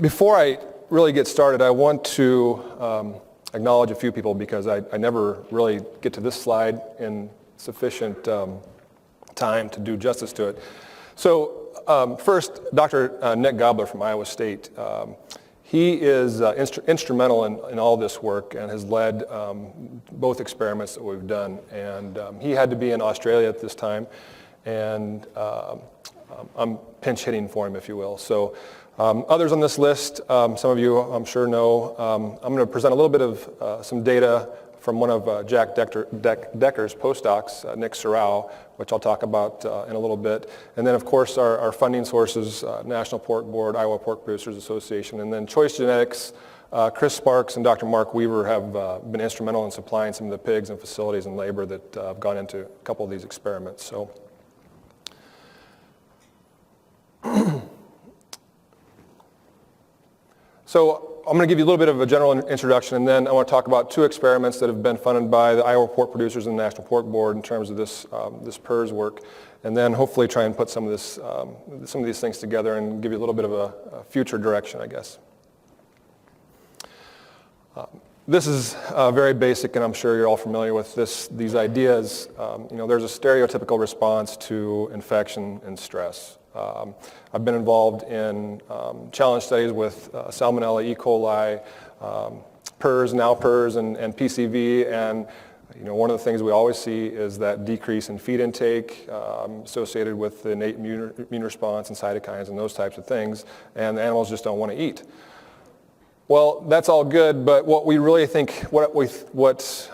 Before I really get started, I want to acknowledge a few people because I never really get to this slide in sufficient time to do justice to it. So first, Dr. Nick Gobler from Iowa State. He is instrumental in all this work and has led both experiments that we've done. And he had to be in Australia at this time, and I'm pinch hitting for him, if you will. So others on this list, some of you I'm sure know, I'm going to present a little bit of some data from one of Jack Decker's postdocs, Nick Sorrow, which I'll talk about in a little bit. And then, of course, our funding sources, National Pork Board, Iowa Pork Producers Association, and then Choice Genetics. Chris Sparks and Dr. Mark Weaver have been instrumental in supplying some of the pigs and facilities and labor that have gone into a couple of these experiments. So I'm going to give you a little bit of a general introduction, and then I want to talk about two experiments that have been funded by the Iowa Pork Producers and the National Pork Board in terms of this PRRS work, and then hopefully try and put some of these things together and give you a little bit of a future direction, I guess. This is very basic, and I'm sure you're all familiar with these ideas. There's a stereotypical response to infection and stress. I've been involved in challenge studies with Salmonella, E. coli, PRRS, now PRRS, and PCV, and one of the things we always see is that decrease in feed intake associated with the innate immune response and cytokines and those types of things, and the animals just don't want to eat. Well, that's all good, but what we really think, what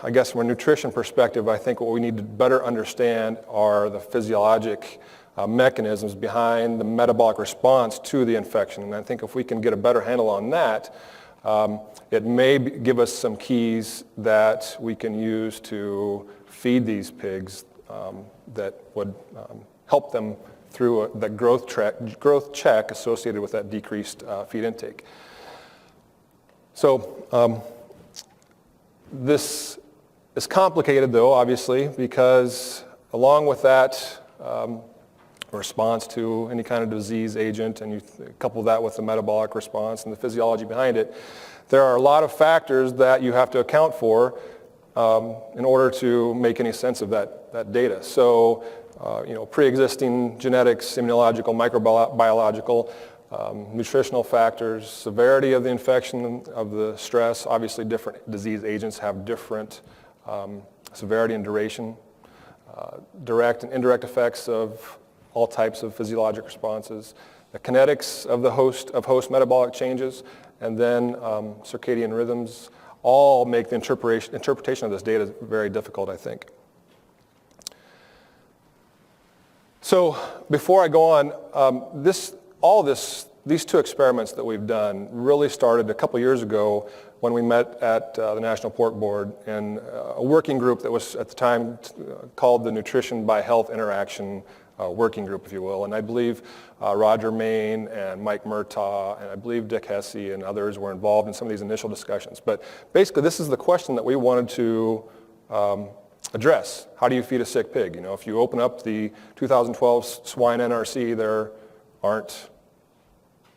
I guess from a nutrition perspective, I think what we need to better understand are the physiologic mechanisms behind the metabolic response to the infection. And I think if we can get a better handle on that, it may give us some keys that we can use to feed these pigs that would help them through the growth check associated with that decreased feed intake. So this is complicated, though, obviously, because along with that response to any kind of disease agent, and you couple that with the metabolic response and the physiology behind it, there are a lot of factors that you have to account for in order to make any sense of that data. So, pre-existing genetics, immunological, microbiological, nutritional factors, severity of the infection, of the stress. Obviously, different disease agents have different severity and duration, direct and indirect effects of all types of physiologic responses, the kinetics of host metabolic changes, and then circadian rhythms all make the interpretation of this data very difficult, I think. So before I go on, these two experiments that we've done really started a couple years ago when we met at the National Pork Board in a working group that was at the time called the Nutrition by Health Interaction working group, if you will. And I believe Roger Main and Mike Murtaugh and I believe Dick Hesse and others were involved in some of these initial discussions. But basically, this is the question that we wanted to address. How do you feed a sick pig? If you open up the 2012 swine NRC, there aren't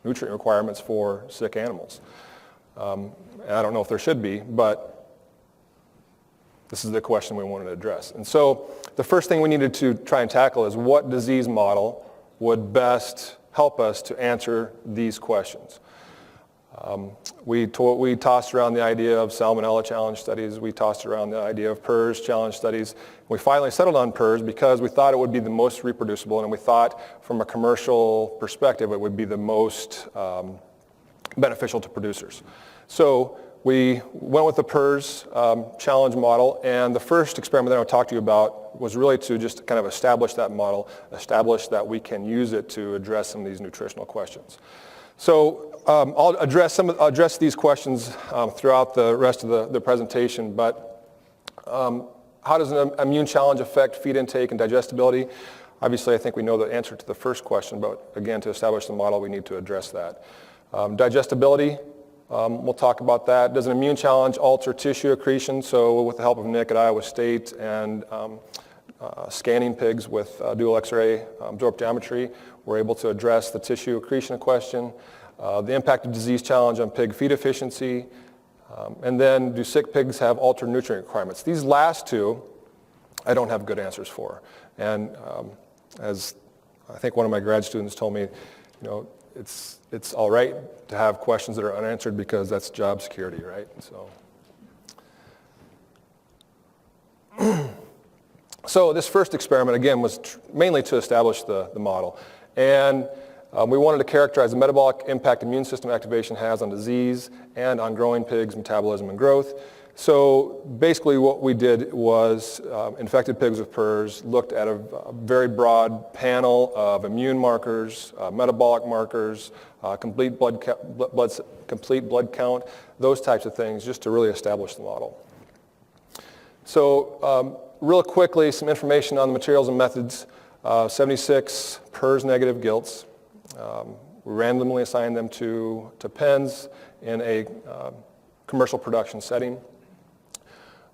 nutrient requirements for sick animals. And I don't know if there should be, but this is the question we wanted to address. And so the first thing we needed to try and tackle is what disease model would best help us to answer these questions. We tossed around the idea of Salmonella challenge studies. We tossed around the idea of PRRS challenge studies. We finally settled on PRRS because we thought it would be the most reproducible, and we thought from a commercial perspective it would be the most beneficial to producers. So we went with the PRRS challenge model, and the first experiment that I want to talk to you about was really to just kind of establish that model, establish that we can use it to address some of these nutritional questions. So I'll address these questions throughout the rest of the presentation, but how does an immune challenge affect feed intake and digestibility? Obviously, I think we know the answer to the first question, but again, to establish the model, we need to address that. Digestibility, we'll talk about that. Does an immune challenge alter tissue accretion? So with the help of Nick at Iowa State and scanning pigs with dual X-ray absorptiometry, we're able to address the tissue accretion question. the impact of disease challenge on pig feed efficiency, and then do sick pigs have altered nutrient requirements? These last two, I don't have good answers for. And as I think one of my grad students told me, it's all right to have questions that are unanswered because that's job security, right? So this first experiment, again, was mainly to establish the model. And we wanted to characterize the metabolic impact immune system activation has on disease and on growing pigs' metabolism and growth. So basically what we did was infected pigs with PRRS, looked at a very broad panel of immune markers, metabolic markers, complete blood count, those types of things, just to really establish the model. So real quickly, some information on the materials and methods. 76 PRRS negative gilts. We randomly assigned them to pens in a commercial production setting.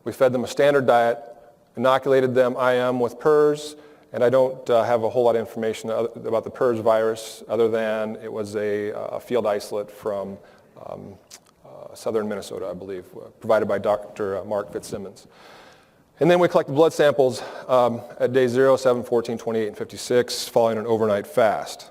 We fed them a standard diet, inoculated them IM with PRRS, and I don't have a whole lot of information about the PRRS virus other than it was a field isolate from southern Minnesota, I believe, provided by Dr. Mark Fitzsimmons. And then we collected blood samples at day 0, 7, 14, 28, and 56 following an overnight fast.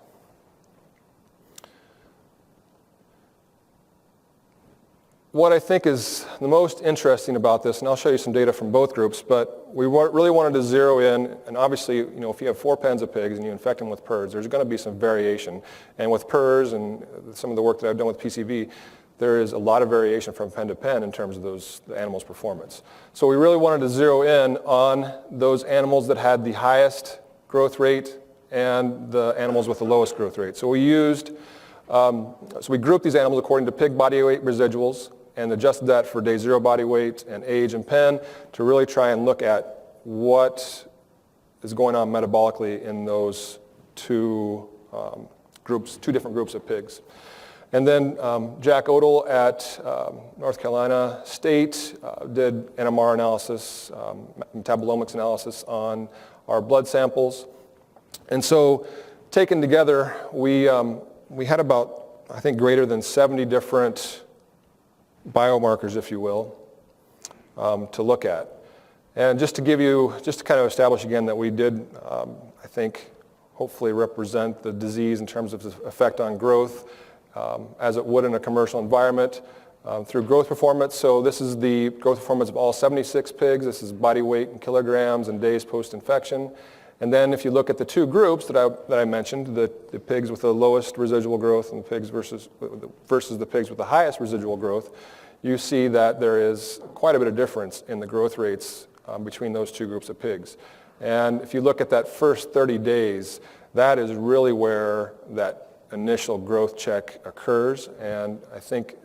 What I think is the most interesting about this, and I'll show you some data from both groups, but we really wanted to zero in, and obviously, if you have 4 pens of pigs and you infect them with PRRS, there's going to be some variation. And with PRRS and some of the work that I've done with PCV, there is a lot of variation from pen to pen in terms of the animals' performance. So we really wanted to zero in on those animals that had the highest growth rate and the animals with the lowest growth rate. So we used, we grouped these animals according to pig body weight residuals and adjusted that for day 0 body weight and age and pen to really try and look at what is going on metabolically in those two different groups of pigs. And then Jack Odell at North Carolina State did NMR analysis, metabolomics analysis on our blood samples. And so taken together, we had about, I think, greater than 70 different biomarkers, if you will, to look at. And just to kind of establish again that we did, I think, hopefully represent the disease in terms of the effect on growth as it would in a commercial environment through growth performance. So this is the growth performance of all 76 pigs. This is body weight in kilograms and days post-infection. And then if you look at the two groups that I mentioned, the pigs with the lowest residual growth and the pigs versus the pigs with the highest residual growth, you see that there is quite a bit of difference in the growth rates between those two groups of pigs. And if you look at that first 30 days, that is really where that initial growth check occurs. And I think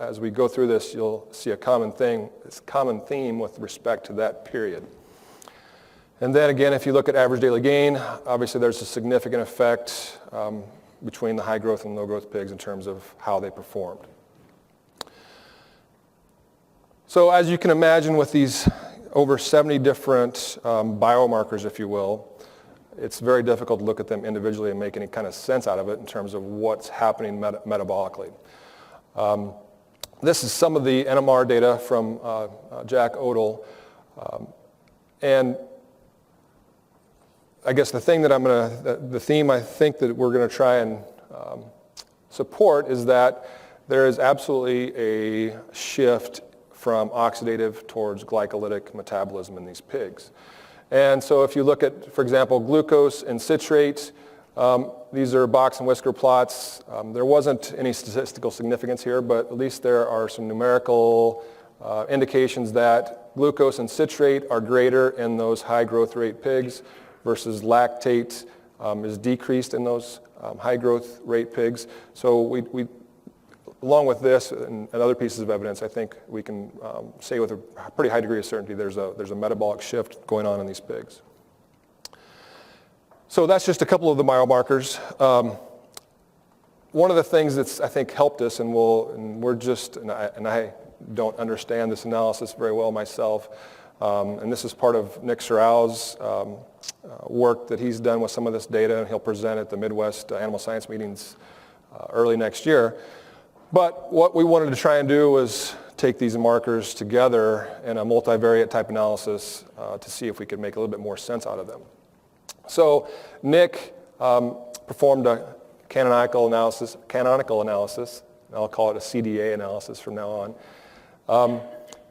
as we go through this, you'll see a common theme with respect to that period. And then again, if you look at average daily gain, obviously there's a significant effect between the high growth and low growth pigs in terms of how they performed. So as you can imagine with these over 70 different biomarkers, if you will, it's very difficult to look at them individually and make any kind of sense out of it in terms of what's happening metabolically. This is some of the NMR data from Jack Odell. And I guess the theme I think that we're going to try and support is that there is absolutely a shift from oxidative towards glycolytic metabolism in these pigs. And so if you look at, for example, glucose and citrate, these are box and whisker plots. There wasn't any statistical significance here, but at least there are some numerical indications that glucose and citrate are greater in those high growth rate pigs versus lactate is decreased in those high growth rate pigs. So we along with this and other pieces of evidence, I think we can say with a pretty high degree of certainty there's a metabolic shift going on in these pigs. So that's just a couple of the biomarkers. One of the things that's I think helped us, and I don't understand this analysis very well myself, and this is part of Nick Sorrell's work that he's done with some of this data, and he'll present at the Midwest Animal Science meetings early next year. But what we wanted to try and do was take these markers together in a multivariate type analysis to see if we could make a little bit more sense out of them. So Nick performed a canonical analysis, and I'll call it a CDA analysis from now on,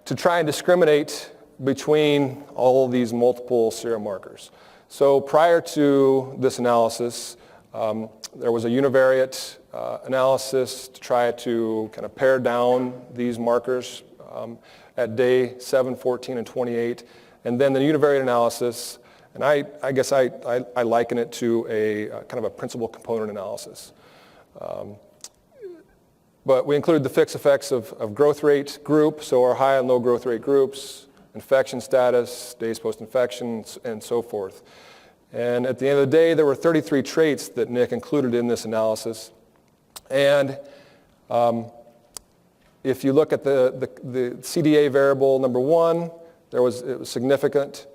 to try and discriminate between all of these multiple serum markers. So prior to this analysis, there was a univariate analysis to try to kind of pare down these markers at day 7, 14, and 28. And then the univariate analysis, and I guess I liken it to a kind of a principal component analysis. But we include the fixed effects of growth rate group, so our high and low growth rate groups, infection status, days post-infection, and so forth. And at the end of the day, there were 33 traits that Nick included in this analysis. And if you look at the CDA variable number 1, it was significant,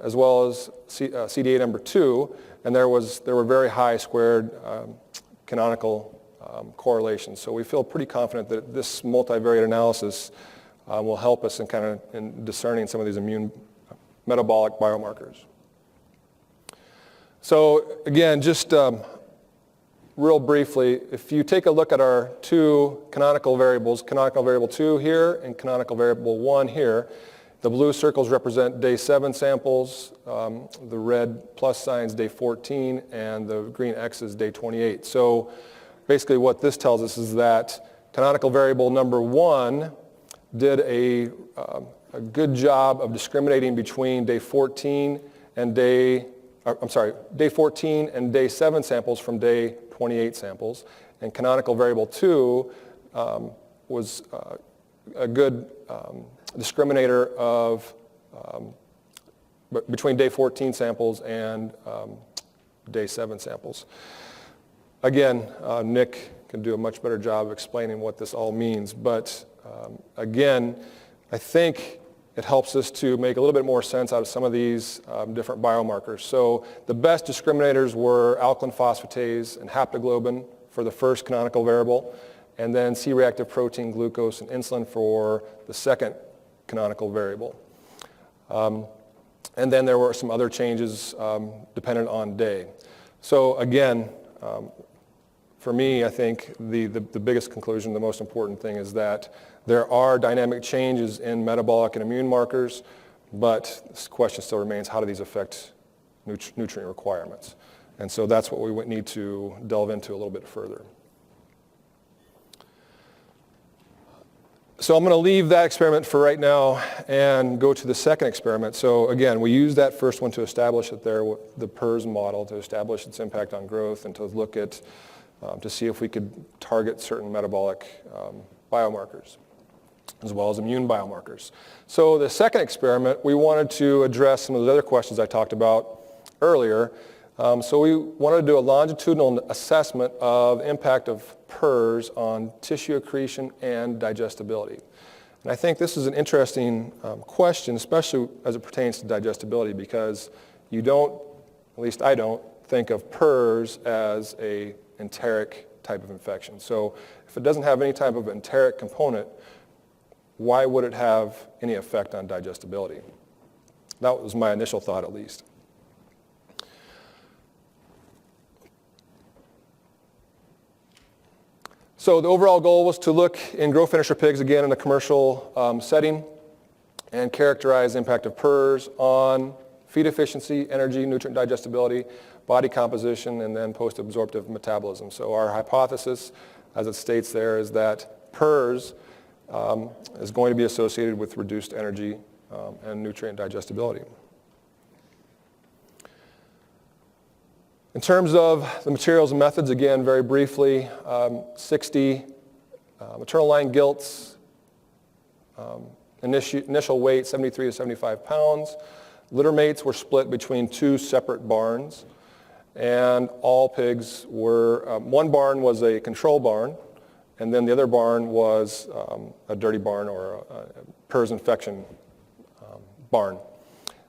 as well as CDA number 2, and there were very high squared canonical correlations. So we feel pretty confident that this multivariate analysis will help us in discerning some of these immune metabolic biomarkers. So again, just real briefly, if you take a look at our two canonical variables, canonical variable 2 here and canonical variable 1 here, the blue circles represent day 7 samples, the red plus signs day 14, and the green X is day 28. So basically what this tells us is that canonical variable number 1 did a good job of discriminating between day 14 and day 14 and day 7 samples from day 28 samples. And canonical variable 2 was a good discriminator of between day 14 samples and day 7 samples. Again, Nick can do a much better job of explaining what this all means, but again, I think it helps us to make a little bit more sense out of some of these different biomarkers. So the best discriminators were alkaline phosphatase and haptoglobin for the first canonical variable, and then C-reactive protein, glucose, and insulin for the second canonical variable. And then there were some other changes dependent on day. So again, for me, I think the biggest conclusion, the most important thing is that there are dynamic changes in metabolic and immune markers, but this question still remains, how do these affect nutrient requirements? And so that's what we need to delve into a little bit further. So I'm going to leave that experiment for right now and go to the second experiment. So again, we used that first one to establish that the PRRS model, to establish its impact on growth and to look at, to see if we could target certain metabolic biomarkers, as well as immune biomarkers. So the second experiment, we wanted to address some of the other questions I talked about earlier. So we wanted to do a longitudinal assessment of the impact of PRRS on tissue accretion and digestibility. And I think this is an interesting question, especially as it pertains to digestibility, because you don't, at least I don't, think of PRRS as an enteric type of infection. So if it doesn't have any type of enteric component, why would it have any effect on digestibility? That was my initial thought, at least. So the overall goal was to look in growth finisher pigs, again in a commercial setting, and characterize the impact of PRRS on feed efficiency, energy, nutrient digestibility, body composition, and then post-absorptive metabolism. So our hypothesis, as it states there, is that PRRS is going to be associated with reduced energy and nutrient digestibility. In terms of the materials and methods, again, very briefly, 60 maternal line gilts, initial weight 73 to 75 pounds. Litter mates were split between 2 separate barns, and all pigs were, one barn was a control barn, and then the other barn was a dirty barn or a PRRS infection barn.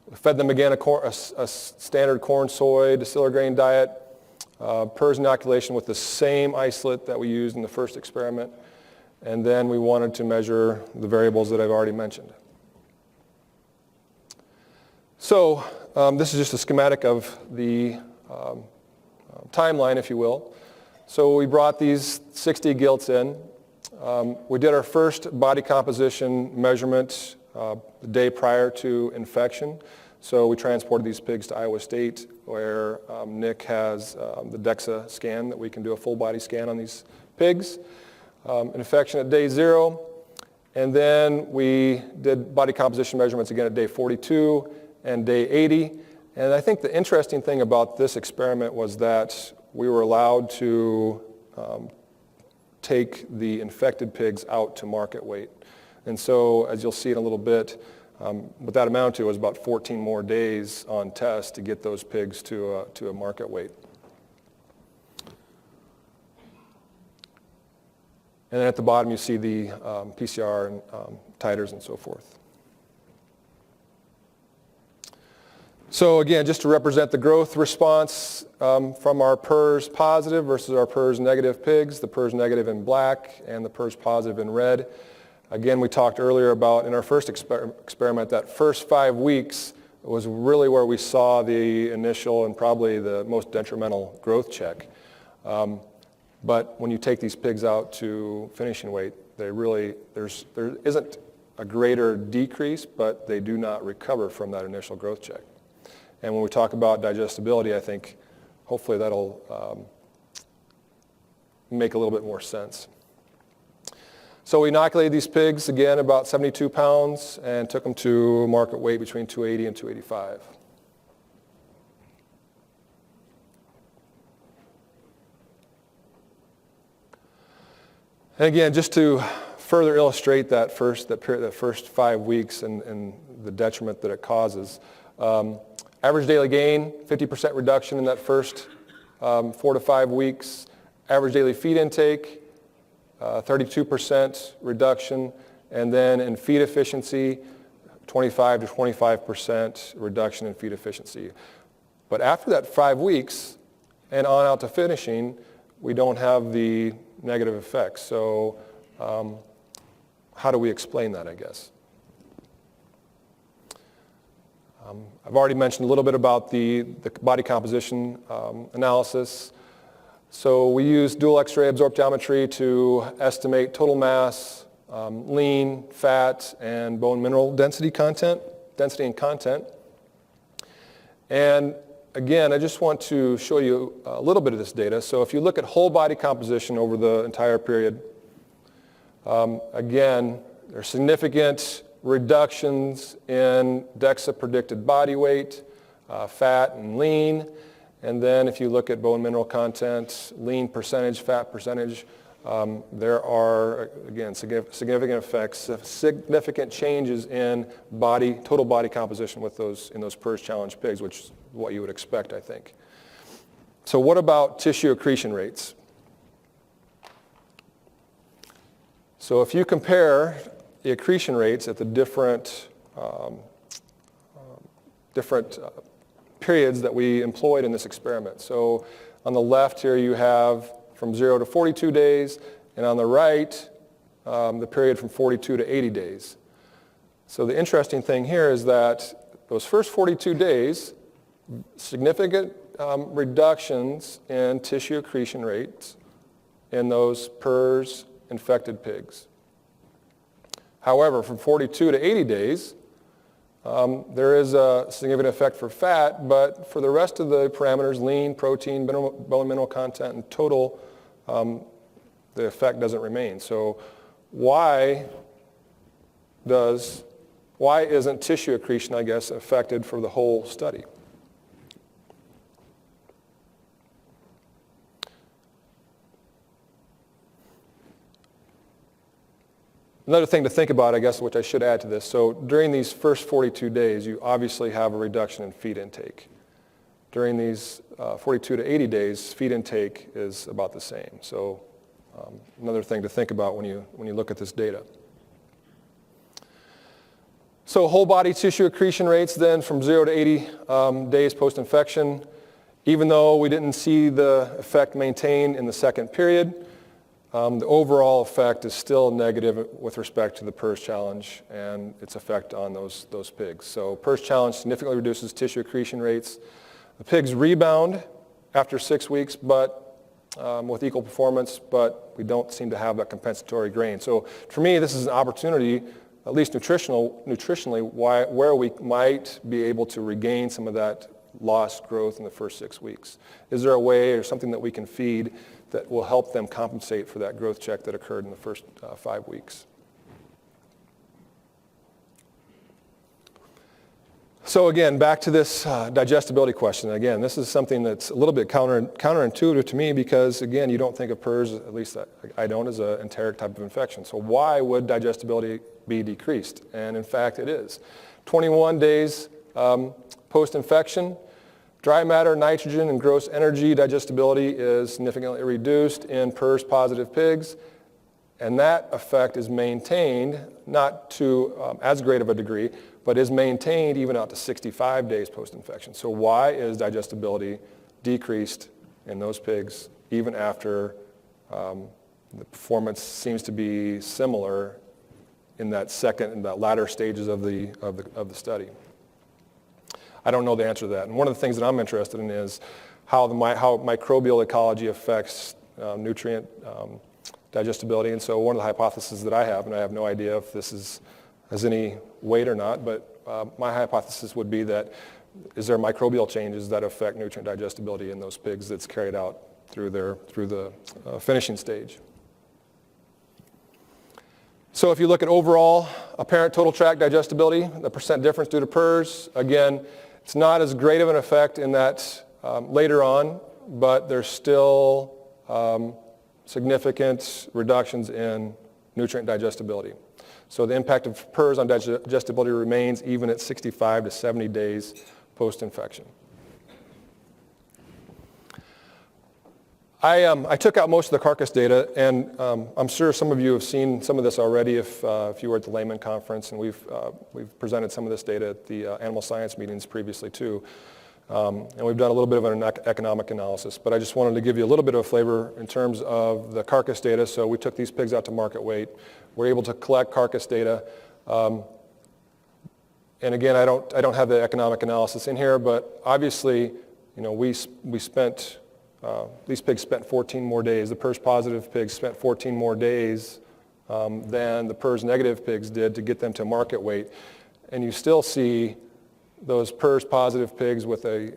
We fed them again a standard corn, soy, distiller grain diet, PRRS inoculation with the same isolate that we used in the first experiment. And then we wanted to measure the variables that I've already mentioned. So this is just a schematic of the timeline, if you will. So we brought these 60 gilts in. We did our first body composition measurement the day prior to infection. So we transported these pigs to Iowa State, where Nick has the DEXA scan that we can do a full body scan on these pigs. Infection at day 0, and then we did body composition measurements again at day 42 and day 80. And I think the interesting thing about this experiment was that we were allowed to take the infected pigs out to market weight. And so, as you'll see in a little bit, what that amounted to was about 14 more days on test to get those pigs to a market weight. And then at the bottom you see the PCR and titers and so forth. So again, just to represent the growth response from our PRRS positive versus our PRRS negative pigs, the PRRS negative in black and the PRRS positive in red. Again, we talked earlier about in our first experiment that first 5 weeks was really where we saw the initial and probably the most detrimental growth check. But when you take these pigs out to finishing weight, there isn't a greater decrease, but they do not recover from that initial growth check. And when we talk about digestibility, I think hopefully that'll make a little bit more sense. So we inoculated these pigs, again, about 72 pounds, and took them to market weight between 280 and 285. And again, just to further illustrate that first 5 weeks and the detriment that it causes, average daily gain, 50% reduction in that first 4 to 5 weeks. Average daily feed intake, 32% reduction. And then in feed efficiency, 25 to 25% reduction in feed efficiency. But after that 5 weeks and on out to finishing, we don't have the negative effects. So how do we explain that, I guess? I've already mentioned a little bit about the body composition analysis. So we use dual X-ray absorptiometry to estimate total mass, lean, fat, and bone mineral density and content. And again, I just want to show you a little bit of this data. So if you look at whole body composition over the entire period, again, there's significant reductions in DEXA predicted body weight, fat and lean. And then if you look at bone mineral content, lean percentage, fat percentage, there are, again, significant effects, significant changes in total body composition in those PRRS challenge pigs, which is what you would expect, I think. So what about tissue accretion rates? So if you compare the accretion rates at the different periods that we employed in this experiment. So on the left here you have from 0 to 42 days, and on the right, the period from 42 to 80 days. So the interesting thing here is that those first 42 days, significant reductions in tissue accretion rates in those PRRS infected pigs. However, from 42 to 80 days, there is a significant effect for fat, but for the rest of the parameters, lean, protein, bone mineral content, and total, the effect doesn't remain. So why isn't tissue accretion, I guess, affected for the whole study? Another thing to think about, I guess, which I should add to this, so during these first 42 days, you obviously have a reduction in feed intake. During these 42 to 80 days, feed intake is about the same. So another thing to think about when you look at this data. So whole body tissue accretion rates then from 0 to 80 days post-infection. Even though we didn't see the effect maintained in the second period, the overall effect is still negative with respect to the PRRS challenge and its effect on those pigs. So PRRS challenge significantly reduces tissue accretion rates. The pigs rebound after 6 weeks, but with equal performance, but we don't seem to have that compensatory gain. So for me, this is an opportunity, at least nutritionally, where we might be able to regain some of that lost growth in the first 6 weeks. Is there a way or something that we can feed that will help them compensate for that growth check that occurred in the first 5 weeks? So again, back to this digestibility question. Again, this is something that's a little bit counterintuitive to me because, again, you don't think of PRRS, at least I don't, as an enteric type of infection. So why would digestibility be decreased? And in fact, it is. 21 days post-infection, dry matter, nitrogen, and gross energy digestibility is significantly reduced in PRRS positive pigs. And that effect is maintained, not to as great of a degree, but is maintained even out to 65 days post-infection. So why is digestibility decreased in those pigs even after the performance seems to be similar in that latter stages of the study? I don't know the answer to that. And one of the things that I'm interested in is how microbial ecology affects nutrient digestibility. And so one of the hypotheses that I have, and I have no idea if this has any weight or not, but my hypothesis would be that is there microbial changes that affect nutrient digestibility in those pigs that's carried out through the finishing stage. So if you look at overall apparent total tract digestibility, the percent difference due to PRRS, again, it's not as great of an effect in that later on, but there's still significant reductions in nutrient digestibility. So the impact of PRRS on digestibility remains even at 65 to 70 days post-infection. I took out most of the carcass data, and I'm sure some of you have seen some of this already if you were at the Layman Conference, and we've presented some of this data at the animal science meetings previously too. And we've done a little bit of an economic analysis, but I just wanted to give you a little bit of a flavor in terms of the carcass data. So we took these pigs out to market weight. We're able to collect carcass data. And again, I don't have the economic analysis in here, but obviously, we spent, these pigs spent 14 more days. The PRRS positive pigs spent 14 more days than the PRRS negative pigs did to get them to market weight. And you still see those PRRS positive pigs with a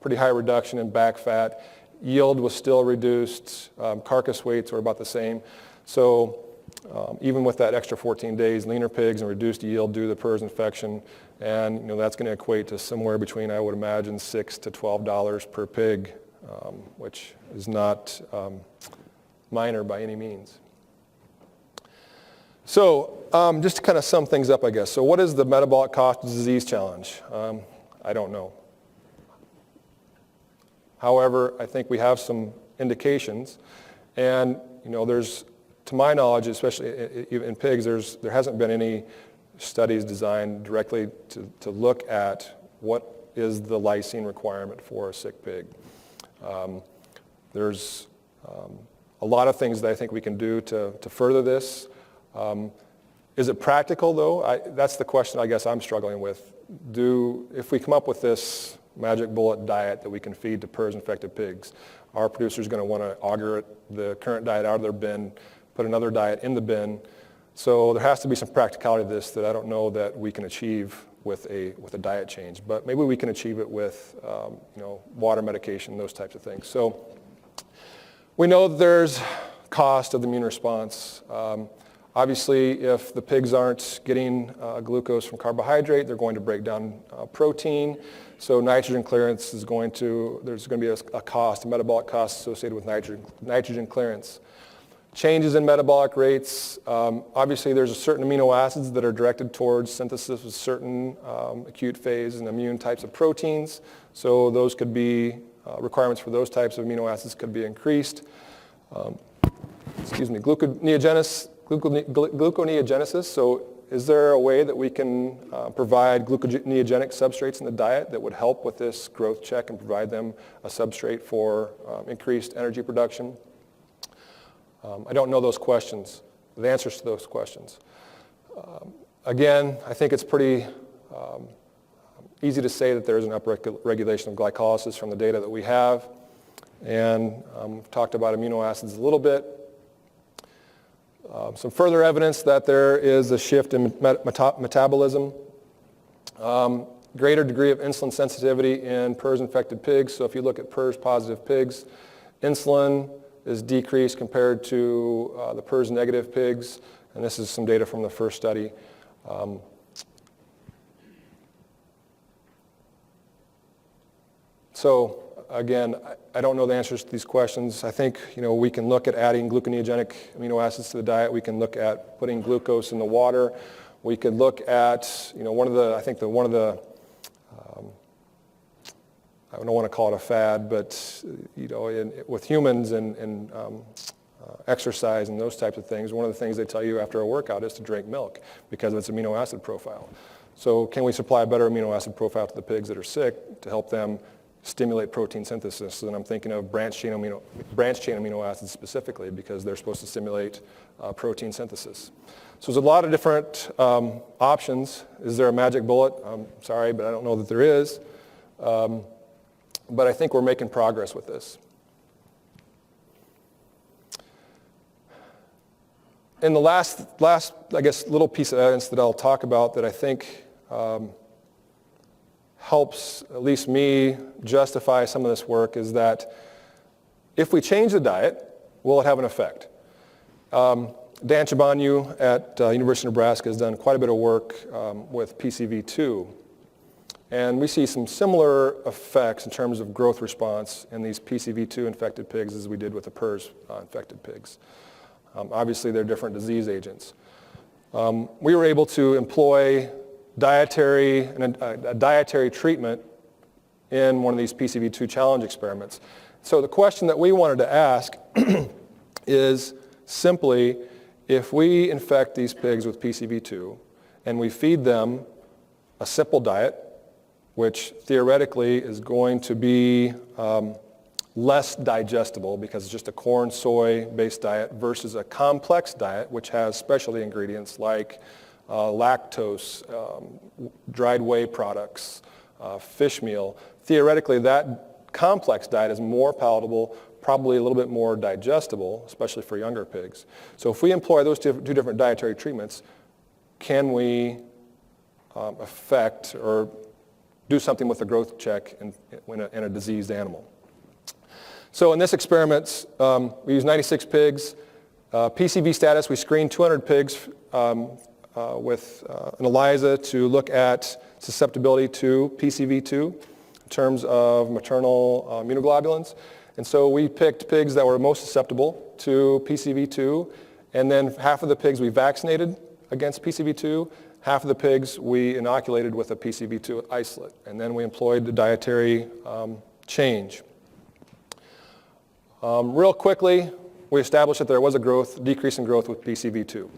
pretty high reduction in back fat. Yield was still reduced. Carcass weights were about the same. So even with that extra 14 days, leaner pigs and reduced yield due to the PRRS infection, and that's going to equate to somewhere between, I would imagine, $6 to $12 per pig, which is not minor by any means. So just to kind of sum things up, I guess. So what is the metabolic cost of disease challenge? I don't know. However, I think we have some indications. And, there's, to my knowledge, especially in pigs, there hasn't been any studies designed directly to look at what is the lysine requirement for a sick pig. There's a lot of things that I think we can do to further this. Is it practical, though? That's the question I guess I'm struggling with. If we come up with this magic bullet diet that we can feed to PRRS-infected pigs, our producer is going to want to auger the current diet out of their bin, put another diet in the bin. So there has to be some practicality to this that I don't know that we can achieve with a diet change. But maybe we can achieve it with water medication, those types of things. So we know that there's cost of the immune response. Obviously, if the pigs aren't getting glucose from carbohydrate, they're going to break down protein. So nitrogen clearance there's going to be a cost, a metabolic cost associated with nitrogen clearance. Changes in metabolic rates. Obviously, there's certain amino acids that are directed towards synthesis of certain acute phase and immune types of proteins. So those could be, requirements for those types of amino acids could be increased. Gluconeogenesis. So is there a way that we can provide gluconeogenic substrates in the diet that would help with this growth check and provide them a substrate for increased energy production? I don't know those questions, the answers to those questions. Again, I think it's pretty easy to say that there's an upregulation of glycolysis from the data that we have. And we've talked about amino acids a little bit. Some further evidence that there is a shift in metabolism. Greater degree of insulin sensitivity in PRRS-infected pigs. So if you look at PRRS-positive pigs, insulin is decreased compared to the PRRS-negative pigs. And this is some data from the first study. So again, I don't know the answers to these questions. I think we can look at adding gluconeogenic amino acids to the diet. We can look at putting glucose in the water. We could look at I don't want to call it a fad, but with humans and exercise and those types of things, one of the things they tell you after a workout is to drink milk because of its amino acid profile. So can we supply a better amino acid profile to the pigs that are sick to help them stimulate protein synthesis? And I'm thinking of branched-chain amino acids specifically because they're supposed to stimulate protein synthesis. So there's a lot of different options. Is there a magic bullet? I'm sorry, but I don't know that there is. But I think we're making progress with this. And the last, I guess, little piece of evidence that I'll talk about that I think helps at least me justify some of this work is that if we change the diet, will it have an effect? Dan Chabanyu at University of Nebraska has done quite a bit of work with PCV2. And we see some similar effects in terms of growth response in these PCV2 infected pigs as we did with the PRRS infected pigs. Obviously, they're different disease agents. We were able to employ a dietary treatment in one of these PCV2 challenge experiments. So the question that we wanted to ask is simply, if we infect these pigs with PCV2 and we feed them a simple diet, which theoretically is going to be less digestible because it's just a corn, soy-based diet versus a complex diet which has specialty ingredients like lactose, dried whey products, fish meal. Theoretically, that complex diet is more palatable, probably a little bit more digestible, especially for younger pigs. So if we employ those two different dietary treatments, can we affect or do something with the growth check in a diseased animal? So in this experiment, we used 96 pigs. PCV status, we screened 200 pigs with an ELISA to look at susceptibility to PCV2 in terms of maternal immunoglobulins. And so we picked pigs that were most susceptible to PCV2, and then half of the pigs we vaccinated against PCV2, half of the pigs we inoculated with a PCV2 isolate, and then we employed the dietary change. Real quickly, we established that there was a decrease in growth with PCV2.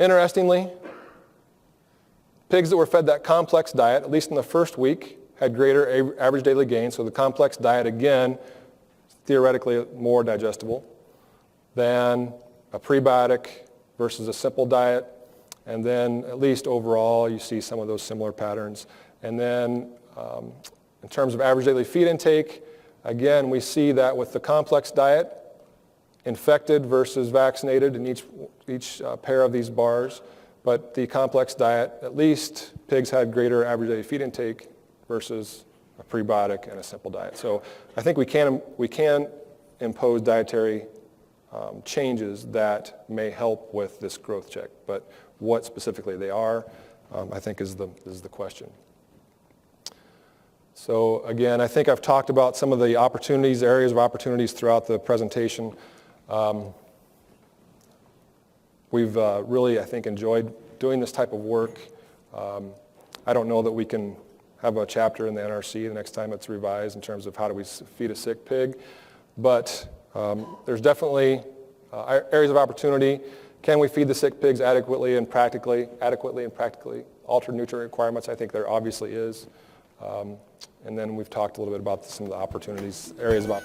Interestingly, pigs that were fed that complex diet, at least in the first week, had greater average daily gain. So the complex diet, again, theoretically more digestible than a prebiotic versus a simple diet. And then at least overall, you see some of those similar patterns. And then in terms of average daily feed intake, again, we see that with the complex diet, infected versus vaccinated in each pair of these bars. But the complex diet, at least pigs had greater average daily feed intake versus a prebiotic and a simple diet. So I think we can impose dietary changes that may help with this growth check. But what specifically they are, I think is the question. So again, I think I've talked about some of the areas of opportunities throughout the presentation. We've really, I think, enjoyed doing this type of work. I don't know that we can have a chapter in the NRC the next time it's revised in terms of how do we feed a sick pig. But there's definitely areas of opportunity. Can we feed the sick pigs adequately and practically alter nutrient requirements? I think there obviously is. And then we've talked a little bit about some of the opportunities, areas about